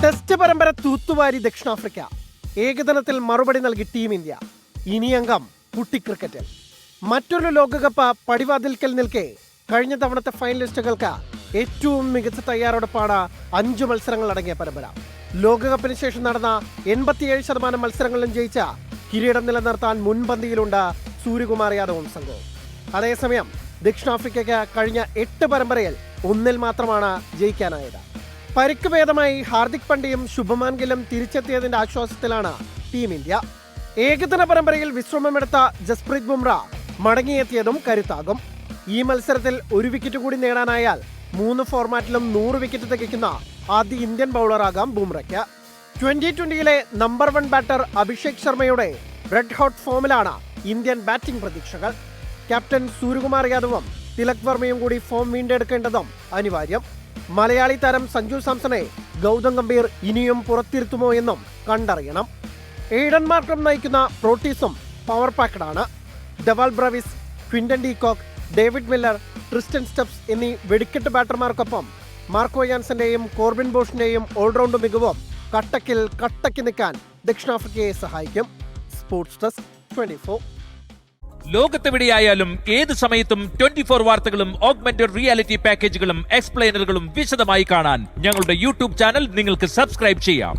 Test പരമ്പര തൂത്തുവാരി ദക്ഷിണാഫ്രിക്ക. ഏകദിനത്തിൽ മറുപടി നൽകി ടീം ഇന്ത്യ. ഇനി അംഗം കുട്ടി ക്രിക്കറ്റിൽ. മറ്റൊരു ലോകകപ്പ് പടിവാതിൽക്കൽ നിൽക്കെ കഴിഞ്ഞ തവണത്തെ ഫൈനലിസ്റ്റുകൾക്ക് ഏറ്റവും മികച്ച തയ്യാറെടുപ്പാണ് 5 മത്സരങ്ങൾ അടങ്ങിയ പരമ്പര. ലോകകപ്പിന് ശേഷം നടന്ന 87% മത്സരങ്ങളിലും ജയിച്ച കിരീടം നിലനിർത്താൻ മുൻപന്തിയിലുണ്ട് സൂര്യകുമാർ യാദവും സംഘവും. അതേസമയം ദക്ഷിണാഫ്രിക്കയ്ക്ക് കഴിഞ്ഞ 8 പരമ്പരയിൽ 1 മാത്രമാണ് ജയിക്കാനായത്. പരിക്ക് ഭേദമായി ഹാർദിക് പാണ്ഡ്യയും ശുഭമാൻ ഗില്ലും തിരിച്ചെത്തിയതിന്റെ ആശ്വാസത്തിലാണ് ടീം ഇന്ത്യ. ഏകദിന പരമ്പരയിൽ വിശ്രമമെടുത്ത ജസ്പ്രീത് ബുംറ മടങ്ങിയെത്തിയതും കരുത്താകും. ഈ മത്സരത്തിൽ 1 വിക്കറ്റ് കൂടി നേടാനായാൽ 3 ഫോർമാറ്റിലും 100 വിക്കറ്റ് തികയ്ക്കുന്ന ആദ്യ ഇന്ത്യൻ ബൗളറാകാം ബുംറയ്ക്ക്. 2020-ലെ നമ്പർ 1 ബാറ്റർ അഭിഷേക് ശർമ്മയുടെ റെഡ് ഹോട്ട് ഫോമിലാണ് ഇന്ത്യൻ ബാറ്റിംഗ് പ്രതീക്ഷകൾ. ക്യാപ്റ്റൻ സൂര്യകുമാർ യാദവും തിലക് വർമ്മയും കൂടി ഫോം വീണ്ടെടുക്കേണ്ടതും അനിവാര്യം. മലയാളി താരം സഞ്ജു സാംസണെ ഗൗതം ഗംഭീർ ഇനിയും പുറത്തിരുത്തുമോ എന്നും കണ്ടറിയണം. എയ്ഡൻ മാർക്രം നയിക്കുന്ന പ്രോട്ടീസും പവർ പാക്കഡാണ്. Dewald Brevis, Quinton de Kock, David Miller, Tristan Stubbs എന്നീ വെടിക്കെട്ട് ബാറ്റർമാർക്കൊപ്പം മാർക്കോ യാൻസന്റെയും കോർബിൻ ബോഷിന്റെയും ഓൾറൗണ്ട് മികവും കട്ടയ്ക്ക് നിൽക്കാൻ ദക്ഷിണാഫ്രിക്കയെ സഹായിക്കും. Sports desk 24. ലോകത്തെവിടെയായാലും ഏത് സമയത്തും 24 വാർത്തകളും ഓഗ്മെന്റഡ് റിയാലിറ്റി പാക്കേജുകളും എക്സ്പ്ലെയിനറുകളും വിശദമായി കാണാൻ ഞങ്ങളുടെ യൂട്യൂബ് ചാനൽ നിങ്ങൾക്ക് സബ്സ്ക്രൈബ് ചെയ്യാം.